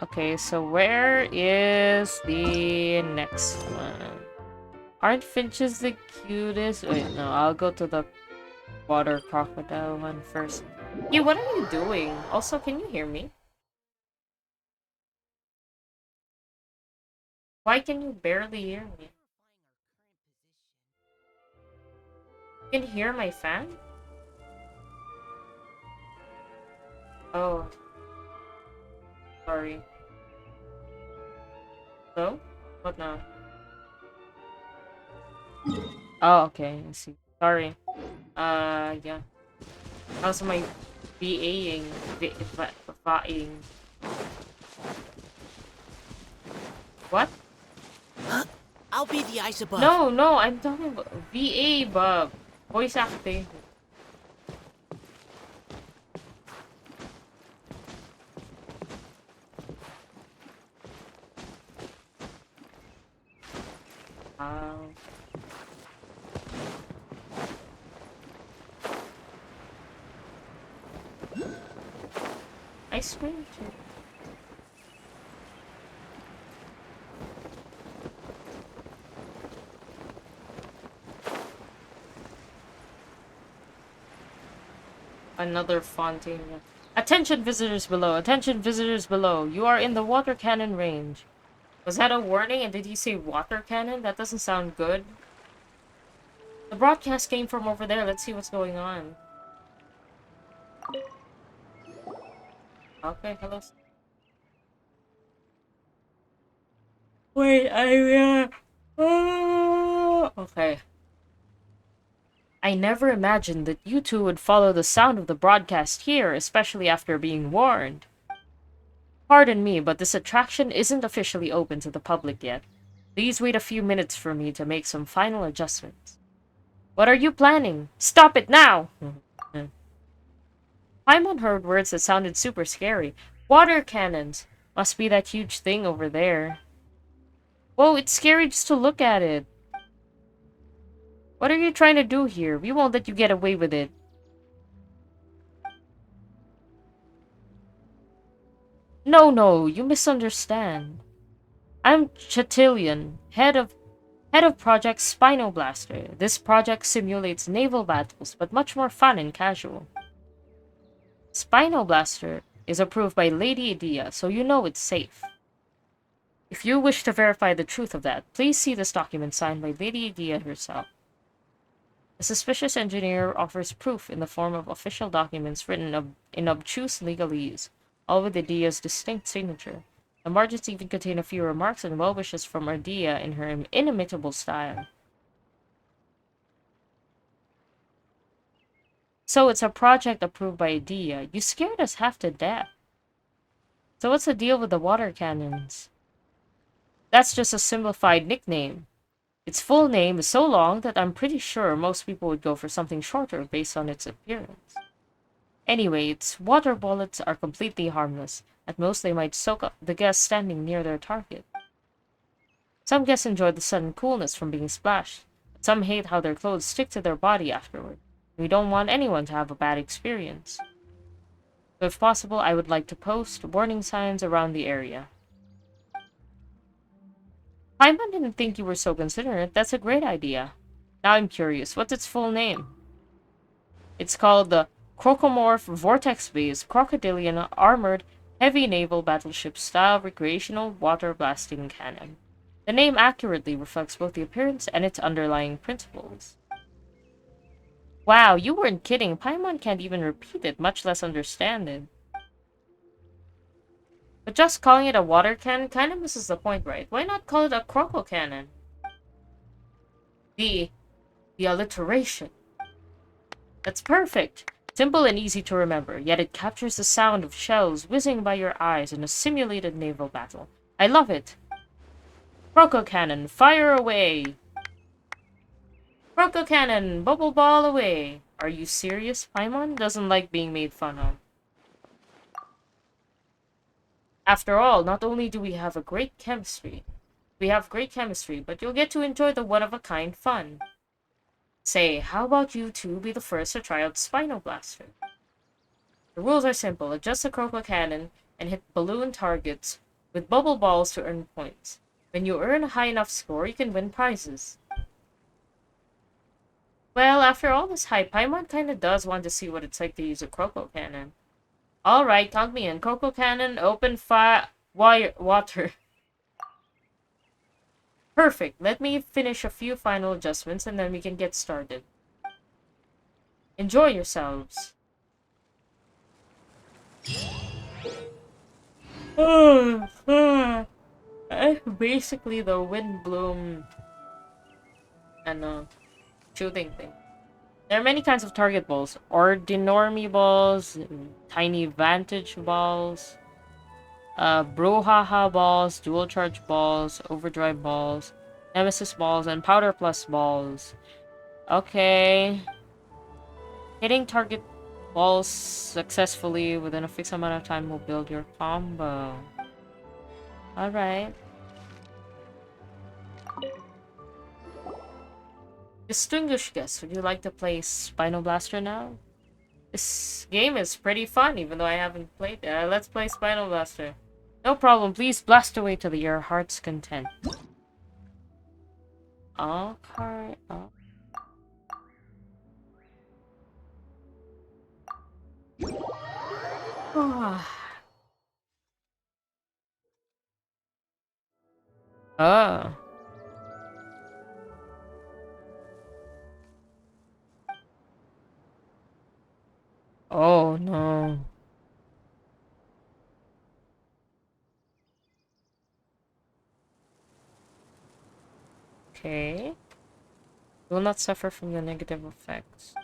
Okay, so where is the next one? Aren't Finches the cutest? Wait, no, I'll go to the water crocodile one first. Yeah, what are you doing? Also, can you hear me? Why can you barely hear me? You can hear my fan? Oh, sorry. Hello? What now? Oh, okay, I see. Sorry. Yeah. How's my VAing? VAing? What? I'll be the ice above. No, no, I'm talking about VA, Bob. Voice acting. Um, ice cream too. Another fontaine. Attention visitors below! Attention visitors below! You are in the water cannon range. Was that a warning? And did he say water cannon? That doesn't sound good. The broadcast came from over there. Let's see what's going on. Okay, hello. Wait, okay. I never imagined that you two would follow the sound of the broadcast here, especially after being warned. Pardon me, but this attraction isn't officially open to the public yet. Please wait a few minutes for me to make some final adjustments. What are you planning? Stop it now! Paimon heard words that sounded super scary. Water cannons! Must be that huge thing over there. Whoa, it's scary just to look at it. What are you trying to do here? We won't let you get away with it. No, no, you misunderstand. I'm Chatilian, head of Project Spino Blaster. This project simulates naval battles, but much more fun and casual. Spino Blaster is approved by Lady Idea, so you know it's safe. If you wish to verify the truth of that, please see this document signed by Lady Idea herself. The suspicious engineer offers proof in the form of official documents written in obtuse legalese, all with Idea's distinct signature. The margins even contain a few remarks and well wishes from Idea in her inimitable style. So it's a project approved by Idea. You scared us half to death. So what's the deal with the water cannons? That's just a simplified nickname. Its full name is so long that I'm pretty sure most people would go for something shorter based on its appearance. Anyway, its water bullets are completely harmless. At most, they might soak up the guests standing near their target. Some guests enjoy the sudden coolness from being splashed, but some hate how their clothes stick to their body afterward. We don't want anyone to have a bad experience. So if possible, I would like to post warning signs around the area. Paimon didn't think you were so considerate. That's a great idea. Now I'm curious, what's its full name? It's called the Crocomorph Vortex-based Crocodilian Armored Heavy Naval Battleship Style Recreational Water Blasting Cannon. The name accurately reflects both the appearance and its underlying principles. Wow, you weren't kidding. Paimon can't even repeat it, much less understand it. But just calling it a water cannon kind of misses the point, right? Why not call it a croco cannon? The alliteration. That's perfect. Simple and easy to remember, yet it captures the sound of shells whizzing by your eyes in a simulated naval battle. I love it. Croco cannon, fire away! Croco cannon, bubble ball away! Are you serious? Paimon doesn't like being made fun of. After all, not only do we have great chemistry, but you'll get to enjoy the one-of-a-kind fun. Say, how about you two be the first to try out Spino Blaster? The rules are simple. Adjust the Croco Cannon and hit balloon targets with bubble balls to earn points. When you earn a high enough score, you can win prizes. Well, after all this hype, Paimon kinda does want to see what it's like to use a Croco Cannon. Alright, count me in. Croco Cannon, open fire, water. Perfect. Let me finish a few final adjustments and then we can get started. Enjoy yourselves. Basically the wind bloom and shooting thing. There are many kinds of target balls. Ordinary balls, tiny vantage balls, brouhaha balls, dual charge balls, overdrive balls, nemesis balls, and powder plus balls. Okay. Hitting target balls successfully within a fixed amount of time will build your combo. Alright. Distinguished guests, would you like to play Spino Blaster now? This game is pretty fun, even though I haven't played it. Let's play Spino Blaster. No problem, please blast away to your heart's content. Okay. Oh. Oh no. Okay. You will not suffer from the negative effects.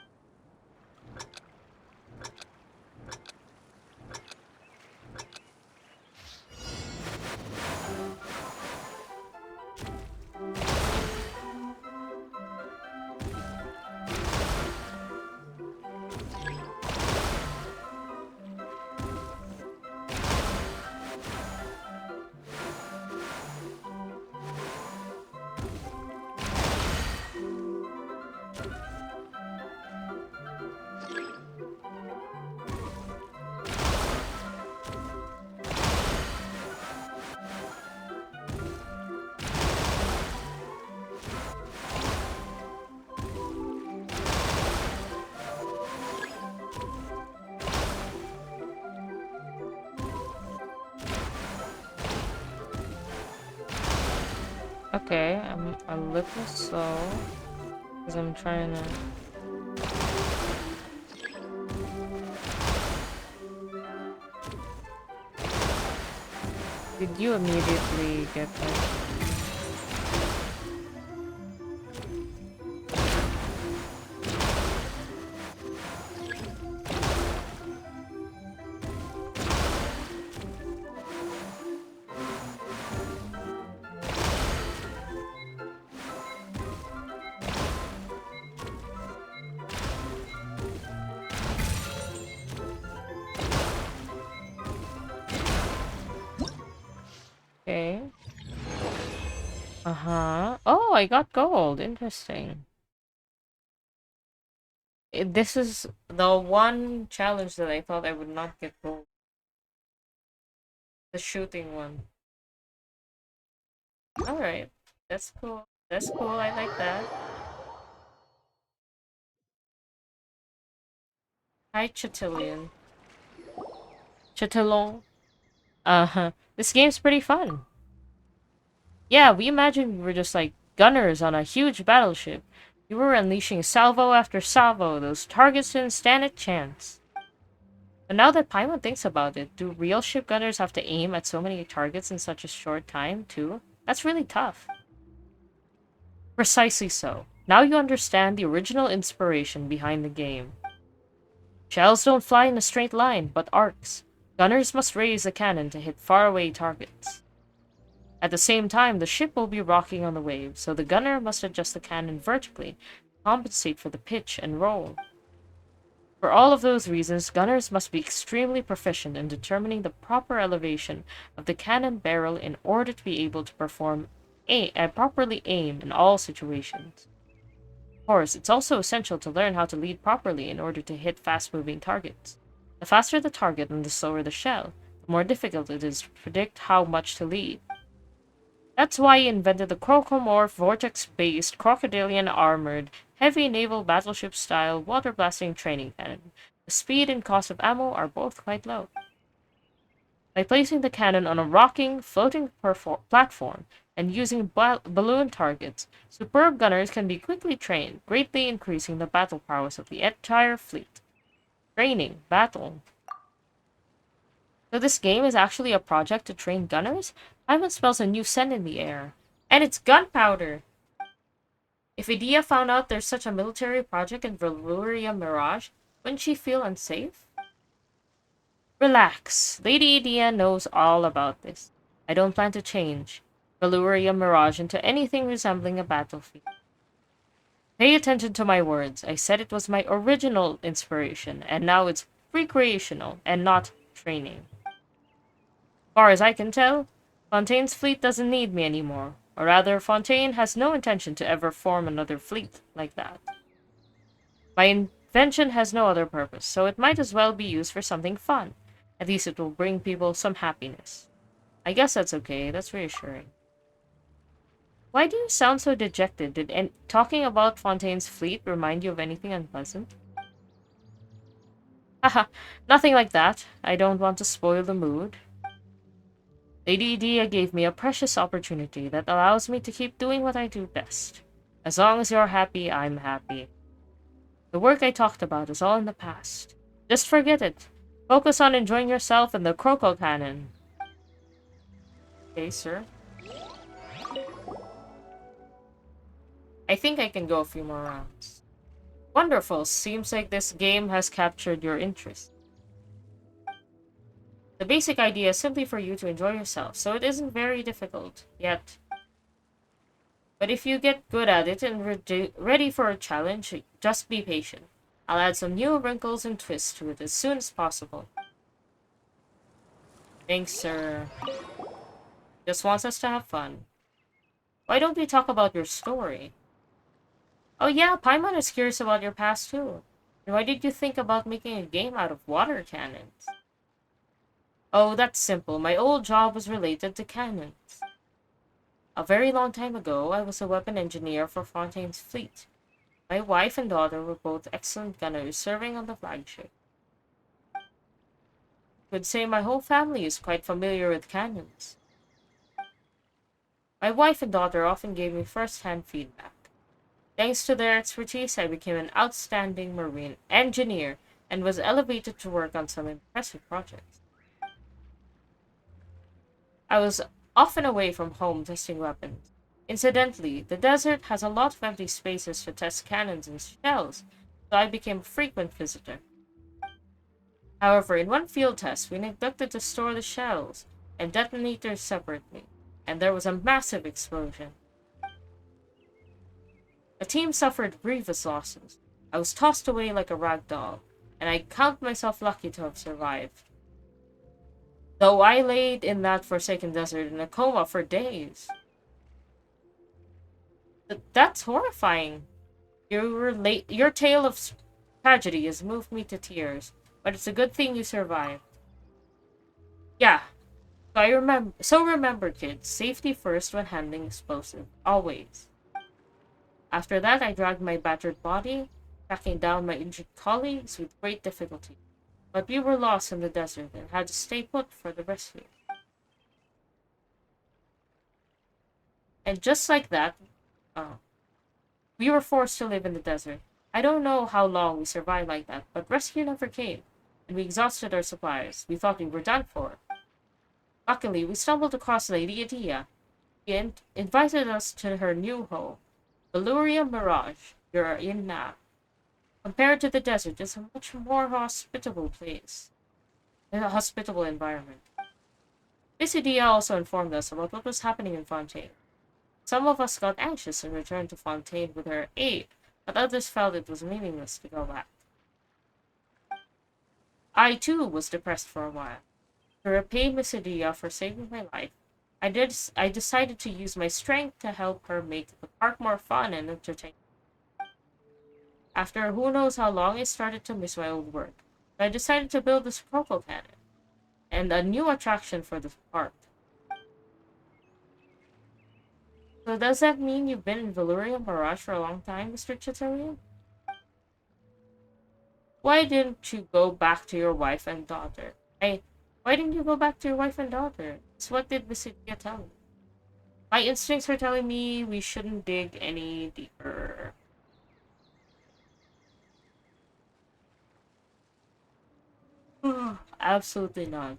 Okay, I'm a little slow because I'm trying to. Did you immediately get that? Okay. Uh-huh. Oh, I got gold. Interesting. This is the one challenge that I thought I would not get gold. The shooting one. Alright. That's cool. That's cool. I like that. Hi, Chatilian. Chatillon. Uh-huh. This game's pretty fun. Yeah, we imagined we were just like gunners on a huge battleship. We were unleashing salvo after salvo. Those targets didn't stand a chance. But now that Paimon thinks about it, do real ship gunners have to aim at so many targets in such a short time, too? That's really tough. Precisely so. Now you understand the original inspiration behind the game. Shells don't fly in a straight line, but arcs. Gunners must raise the cannon to hit faraway targets. At the same time, the ship will be rocking on the waves, so the gunner must adjust the cannon vertically to compensate for the pitch and roll. For all of those reasons, gunners must be extremely proficient in determining the proper elevation of the cannon barrel in order to be able to properly aim in all situations. Of course, it's also essential to learn how to lead properly in order to hit fast-moving targets. The faster the target and the slower the shell, the more difficult it is to predict how much to lead. That's why he invented the Crocomorph vortex-based crocodilian armored heavy naval battleship-style water-blasting training cannon. The speed and cost of ammo are both quite low. By placing the cannon on a rocking, floating platform and using balloon targets, superb gunners can be quickly trained, greatly increasing the battle prowess of the entire fleet. Training, battle. So this game is actually a project to train gunners? Paimon spells a new scent in the air. And it's gunpowder! If Idea found out there's such a military project in Valuria Mirage, wouldn't she feel unsafe? Relax. Lady Idea knows all about this. I don't plan to change Valuria Mirage into anything resembling a battlefield. Pay attention to my words. I said it was my original inspiration, and now it's recreational and not training. Far as I can tell, Fontaine's fleet doesn't need me anymore. Or rather, Fontaine has no intention to ever form another fleet like that. My invention has no other purpose, so it might as well be used for something fun. At least it will bring people some happiness. I guess that's okay, that's reassuring. Why do you sound so dejected? Did talking about Fontaine's fleet remind you of anything unpleasant? Haha, nothing like that. I don't want to spoil the mood. Lady Dia gave me a precious opportunity that allows me to keep doing what I do best. As long as you're happy, I'm happy. The work I talked about is all in the past. Just forget it. Focus on enjoying yourself and the Croco Cannon. Okay, sir. I think I can go a few more rounds. Wonderful. Seems like this game has captured your interest. The basic idea is simply for you to enjoy yourself, so it isn't very difficult, yet. But if you get good at it and ready for a challenge, just be patient. I'll add some new wrinkles and twists to it as soon as possible. Thanks, sir. Just wants us to have fun. Why don't we talk about your story? Oh yeah, Paimon is curious about your past too. And why did you think about making a game out of water cannons? Oh, that's simple. My old job was related to cannons. A very long time ago, I was a weapon engineer for Fontaine's fleet. My wife and daughter were both excellent gunners serving on the flagship. I would say my whole family is quite familiar with cannons. My wife and daughter often gave me first-hand feedback. Thanks to their expertise, I became an outstanding marine engineer and was elevated to work on some impressive projects. I was often away from home testing weapons. Incidentally, the desert has a lot of empty spaces to test cannons and shells, so I became a frequent visitor. However, in one field test, we neglected to store the shells and detonators separately, and there was a massive explosion. The team suffered grievous losses. I was tossed away like a rag doll, and I count myself lucky to have survived. Though I laid in that forsaken desert in a coma for days. That's horrifying. Your tale of tragedy has moved me to tears, but it's a good thing you survived. Yeah. Remember, kids, safety first when handling explosive. Always. After that, I dragged my battered body, tracking down my injured colleagues with great difficulty. But we were lost in the desert and had to stay put for the rescue. And just like that, we were forced to live in the desert. I don't know how long we survived like that, but rescue never came, and we exhausted our supplies. We thought we were done for. Luckily, we stumbled across Lady Adia. She invited us to her new home, Valuria Mirage. You're in now. Compared to the desert, it's a much more hospitable place. A hospitable environment. Miss Adia also informed us about what was happening in Fontaine. Some of us got anxious and returned to Fontaine with her aid, but others felt it was meaningless to go back. I, too, was depressed for a while. To repay Miss Adia for saving my life, I decided to use my strength to help her make the park more fun and entertaining. After who knows how long, I started to miss my old work. So I decided to build this Croco Cannon. and a new attraction for the park. So does that mean you've been in Valerian Barrage for a long time, Mr. Chitterian? Why didn't you go back to your wife and daughter? Hey, why didn't you go back to your wife and daughter? So what did Visitia tell you? My instincts are telling me we shouldn't dig any deeper. Absolutely not.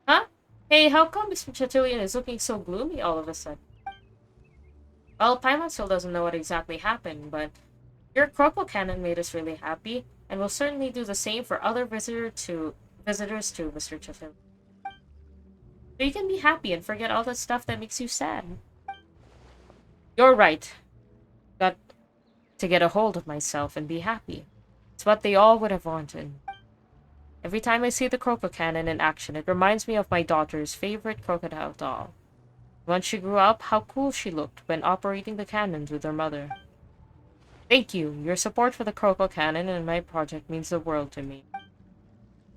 Huh? Hey, how come Mr. Chatilian is looking so gloomy all of a sudden? Well, Paimon still doesn't know what exactly happened, but your Croco Cannon made us really happy, and will certainly do the same for other visitors too, Mr. Chatilian. So you can be happy and forget all the stuff that makes you sad. You're right. Got to get a hold of myself and be happy. It's what they all would have wanted. Every time I see the Croco Cannon in action, it reminds me of my daughter's favorite crocodile doll. Once she grew up, how cool she looked when operating the cannons with her mother. Thank you. Your support for the Croco Cannon and my project means the world to me.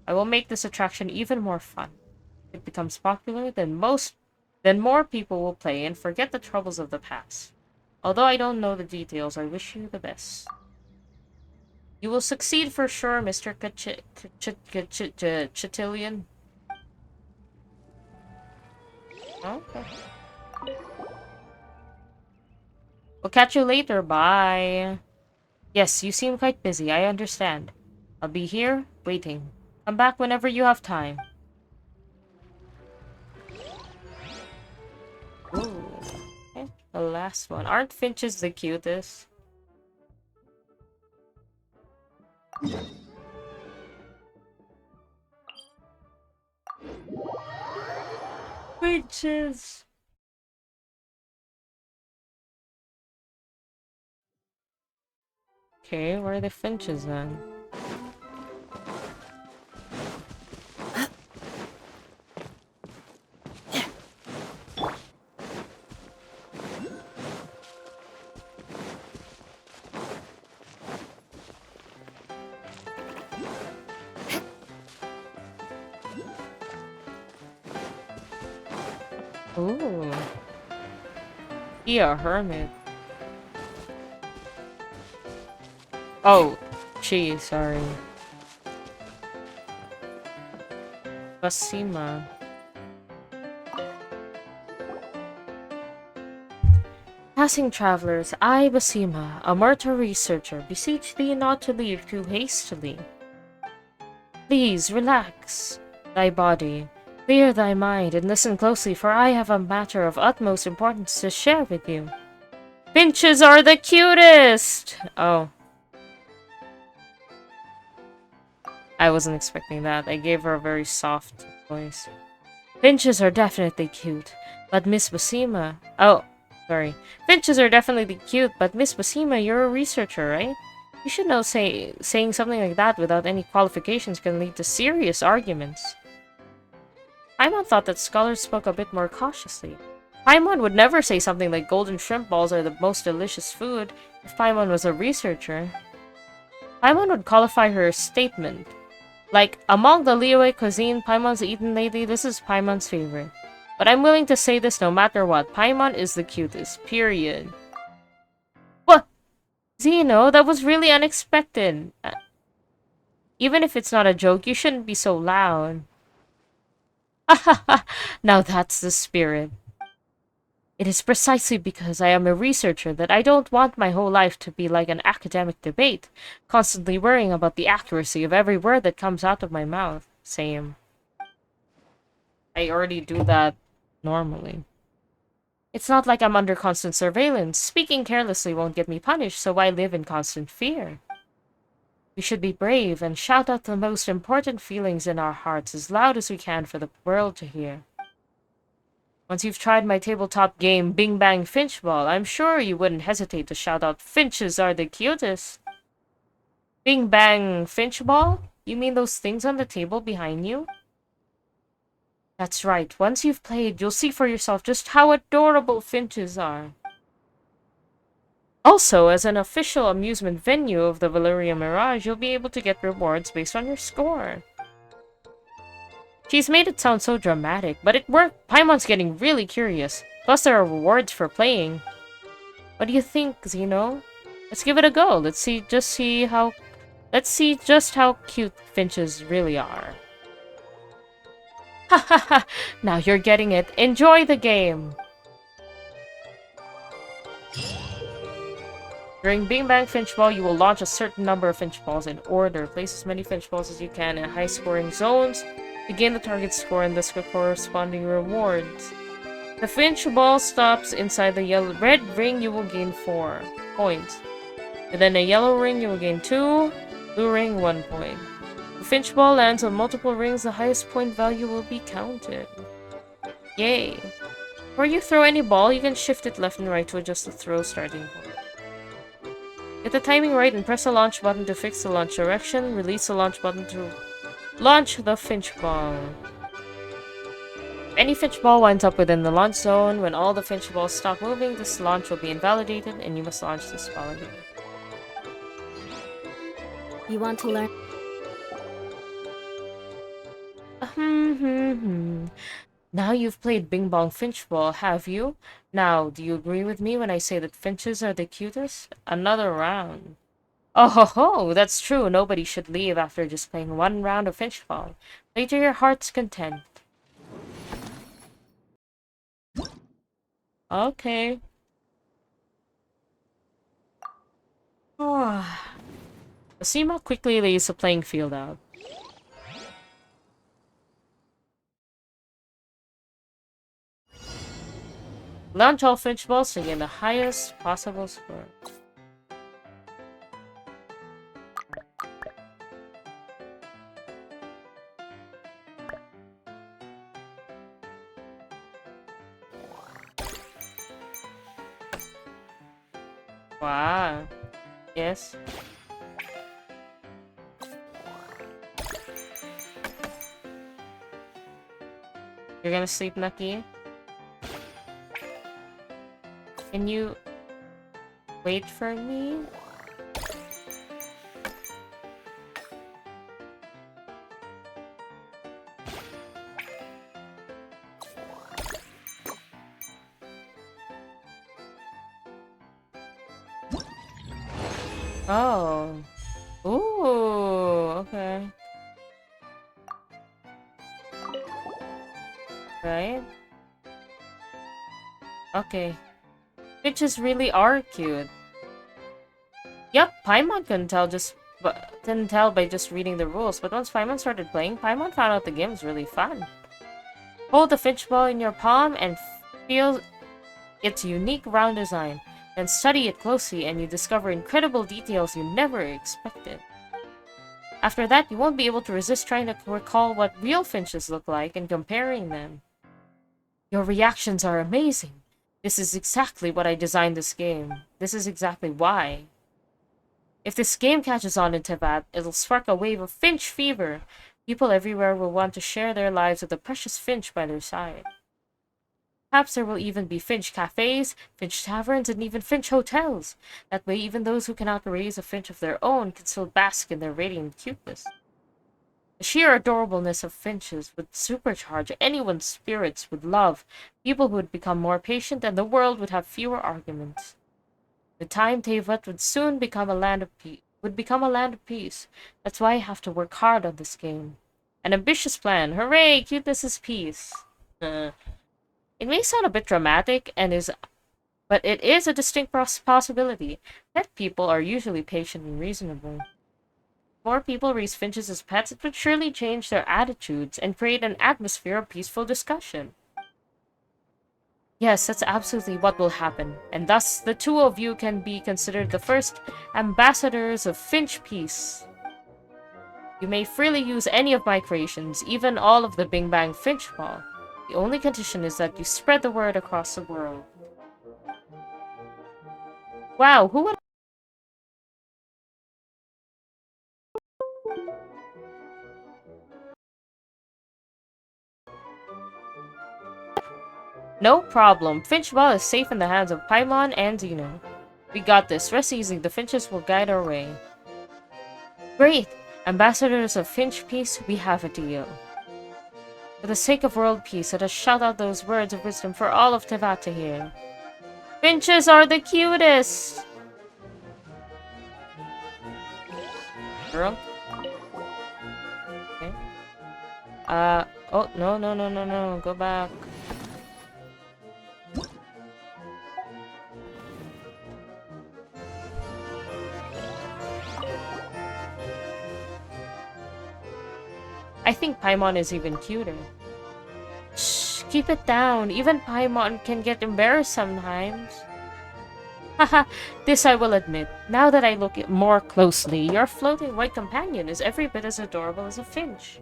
I will make this attraction even more fun. If it becomes popular, then more people will play and forget the troubles of the past. Although I don't know the details, I wish you the best. You will succeed for sure, Mr. Chatilian. Okay. We'll catch you later, bye. Yes, you seem quite busy, I understand. I'll be here, waiting. Come back whenever you have time. Ooh. Okay, the last one. Aren't Finches the cutest? Finches! Okay, where are the Finches then? Ooh. Be a hermit. Oh, she, sorry. Basima. Passing travelers, I, Basima, a mortal researcher, beseech thee not to leave too hastily. Please, relax thy body, clear thy mind, and listen closely, for I have a matter of utmost importance to share with you. Finches are the cutest! Oh. I wasn't expecting that. I gave her a very soft voice. Finches are definitely cute, but Miss Basima... Oh, sorry. Finches are definitely cute, but Miss Basima, you're a researcher, right? You should know saying something like that without any qualifications can lead to serious arguments. Paimon thought that scholars spoke a bit more cautiously. Paimon would never say something like golden shrimp balls are the most delicious food if Paimon was a researcher. Paimon would qualify her statement. Like, among the Liyue cuisine Paimon's eaten lately, this is Paimon's favorite. But I'm willing to say this no matter what. Paimon is the cutest. Period. What? Zeno, that was really unexpected. Even if it's not a joke, you shouldn't be so loud. Now that's the spirit. It is precisely because I am a researcher that I don't want my whole life to be like an academic debate, constantly worrying about the accuracy of every word that comes out of my mouth. Same. I already do that normally. It's not like I'm under constant surveillance. Speaking carelessly won't get me punished, so I live in constant fear. We should be brave and shout out the most important feelings in our hearts as loud as we can for the world to hear. Once you've tried my tabletop game Bing Bang Finch Ball, I'm sure you wouldn't hesitate to shout out, Finches are the cutest. Bing Bang Finch Ball? You mean those things on the table behind you? That's right. Once you've played, you'll see for yourself just how adorable Finches are. Also, as an official amusement venue of the Valeria Mirage, you'll be able to get rewards based on your score. She's made it sound so dramatic, but it worked. Paimon's getting really curious. Plus there are rewards for playing. What do you think, Zeno? Let's give it a go. Let's see just how cute Finches really are. Ha ha ha! Now you're getting it. Enjoy the game! During Bing Bang Finch Ball, you will launch a certain number of Finch Balls in order. Place as many Finch Balls as you can in high-scoring zones to gain the target score and the corresponding rewards. The Finch Ball stops inside the red ring, you will gain 4 points. Within a yellow ring, you will gain 2, blue ring, 1 point. If the Finch Ball lands on multiple rings, the highest point value will be counted. Yay! Before you throw any ball, you can shift it left and right to adjust the throw starting point. Get the timing right and press the launch button to fix the launch direction. Release the launch button to launch the Finch Ball. If any Finch Ball winds up within the launch zone, when all the Finch Balls stop moving, this launch will be invalidated and you must launch this ball again. You want to learn? Now you've played Bing Bong Finch Ball, have you? Now, do you agree with me when I say that Finches are the cutest? Another round. Oh ho ho, that's true. Nobody should leave after just playing one round of Finch Ball. Play to your heart's content. Okay. Asima quickly lays the playing field out. Launch all Finch Balls to gain the highest possible score. Wow. Yes. You're gonna sleep, Nucky? Can you wait for me? Oh. Ooh, okay. Right? Okay. Finches really are cute. Yep, Paimon couldn't tell by just reading the rules, but once Paimon started playing, Paimon found out the game was really fun. Hold the Finch Ball in your palm and feel its unique round design. Then study it closely and you discover incredible details you never expected. After that, you won't be able to resist trying to recall what real Finches look like and comparing them. Your reactions are amazing. This is exactly what I designed this game. This is exactly why. If this game catches on in Teyvat, it'll spark a wave of Finch fever. People everywhere will want to share their lives with a precious Finch by their side. Perhaps there will even be Finch cafes, Finch taverns, and even Finch hotels. That way even those who cannot raise a Finch of their own can still bask in their radiant cuteness. The sheer adorableness of Finches would supercharge anyone's spirits with love. People would become more patient and the world would have fewer arguments. With time, Teyvat would soon become a land of peace. That's why I have to work hard on this game. An ambitious plan. Hooray! Cuteness is peace. It may sound a bit dramatic, but it is a distinct possibility. Pet people are usually patient and reasonable. If more people raise Finches as pets, it would surely change their attitudes and create an atmosphere of peaceful discussion. Yes, that's absolutely what will happen, and thus the two of you can be considered the first ambassadors of Finch Peace. You may freely use any of my creations, even all of the Bing Bang Finch Ball. The only condition is that you spread the word across the world. Wow, who would... No problem. Finch Ball is safe in the hands of Paimon and Zeno. We got this. Rest easy. The Finches will guide our way. Great! Ambassadors of Finch Peace, we have a deal. For the sake of world peace, let us shout out those words of wisdom for all of Tevat to hear. Finches are the cutest! Girl? Okay. Oh, no, no, no, no, no. Go back. I think Paimon is even cuter. Shh, keep it down. Even Paimon can get embarrassed sometimes. Haha, this I will admit. Now that I look more closely, your floating white companion is every bit as adorable as a finch.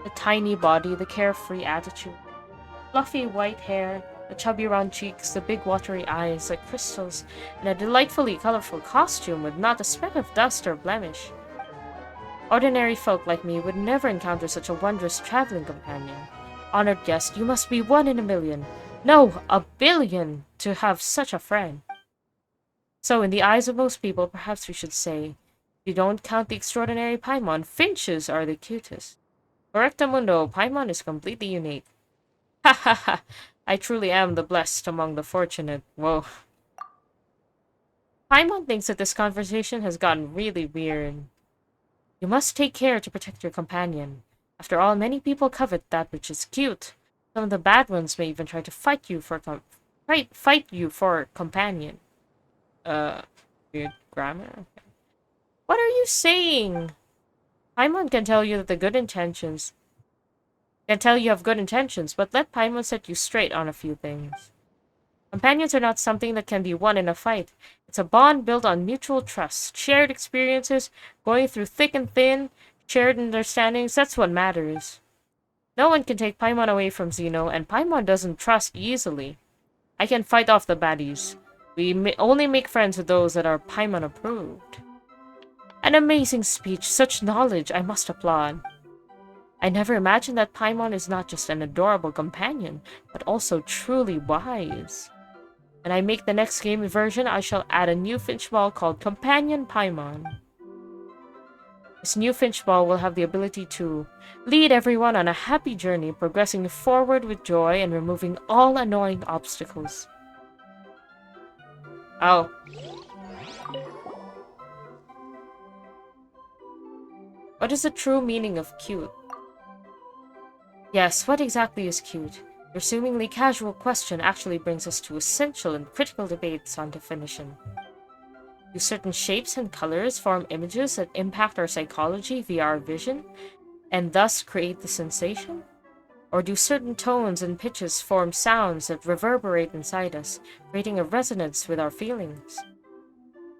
The tiny body, the carefree attitude, fluffy white hair, the chubby round cheeks, the big watery eyes like crystals, and a delightfully colorful costume with not a speck of dust or blemish. Ordinary folk like me would never encounter such a wondrous traveling companion. Honored guest, you must be 1 in a million. No, a billion to have such a friend. So, in the eyes of most people, perhaps we should say, if you don't count the extraordinary Paimon, finches are the cutest. Correctamundo, Paimon is completely unique. Ha ha ha! I truly am the blessed among the fortunate. Whoa. Paimon thinks that this conversation has gotten really weird. You must take care to protect your companion. After all, many people covet that which is cute. Some of the bad ones may even try to fight you for companion. Weird grammar. Okay. What are you saying? Paimon can tell you that the good intentions can tell you have good intentions, but let Paimon set you straight on a few things. Companions are not something that can be won in a fight. It's a bond built on mutual trust, shared experiences, going through thick and thin, shared understandings. That's what matters. No one can take Paimon away from Zeno, and Paimon doesn't trust easily. I can fight off the baddies. We only make friends with those that are Paimon approved. An amazing speech, such knowledge, I must applaud. I never imagined that Paimon is not just an adorable companion, but also truly wise. When I make the next game version, I shall add a new finch ball called Companion Paimon. This new finch ball will have the ability to lead everyone on a happy journey, progressing forward with joy and removing all annoying obstacles. Oh. What is the true meaning of cute? Yes, what exactly is cute? Your seemingly casual question actually brings us to essential and critical debates on definition. Do certain shapes and colors form images that impact our psychology via our vision, and thus create the sensation? Or do certain tones and pitches form sounds that reverberate inside us, creating a resonance with our feelings?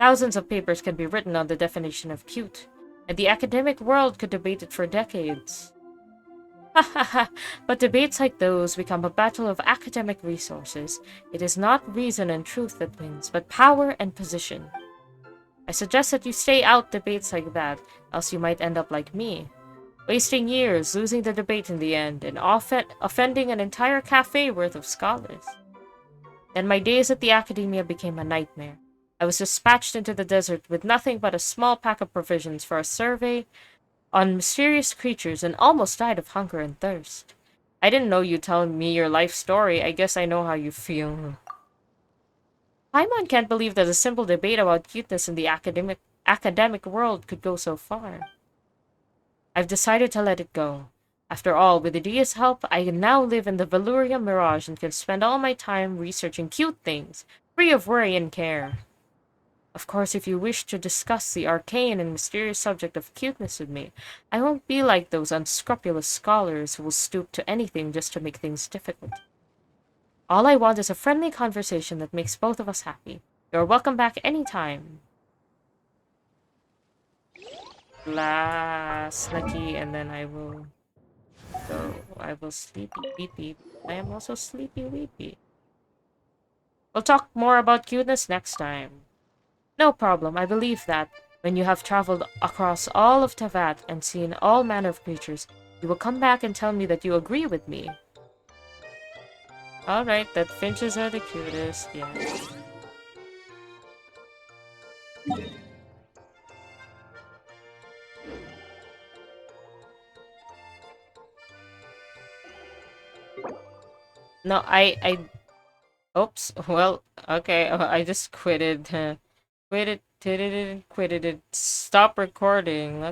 Thousands of papers can be written on the definition of cute, and the academic world could debate it for decades. Ha ha ha! But debates like those become a battle of academic resources. It is not reason and truth that wins, but power and position. I suggest that you stay out debates like that, else you might end up like me, wasting years, losing the debate in the end, and offending an entire cafe worth of scholars. Then my days at the academia became a nightmare. I was dispatched into the desert with nothing but a small pack of provisions for a survey on mysterious creatures and almost died of hunger and thirst. I didn't know you'd tell me your life story. I guess I know how you feel. Paimon can't believe that a simple debate about cuteness in the academic world could go so far. I've decided to let it go. After all, with Idia's help, I can now live in the Valuria Mirage and can spend all my time researching cute things, free of worry and care. Of course, if you wish to discuss the arcane and mysterious subject of cuteness with me, I won't be like those unscrupulous scholars who will stoop to anything just to make things difficult. All I want is a friendly conversation that makes both of us happy. You're welcome back anytime. Last Lucky, and then I will go. I will sleepy weepy. I am also sleepy weepy. We'll talk more about cuteness next time. No problem, I believe that. When you have traveled across all of Tavat and seen all manner of creatures, you will come back and tell me that you agree with me. Alright, that finches are the cutest, yes. No, oops. Well, okay. I just quitted. Quitted it. Stop recording. Let's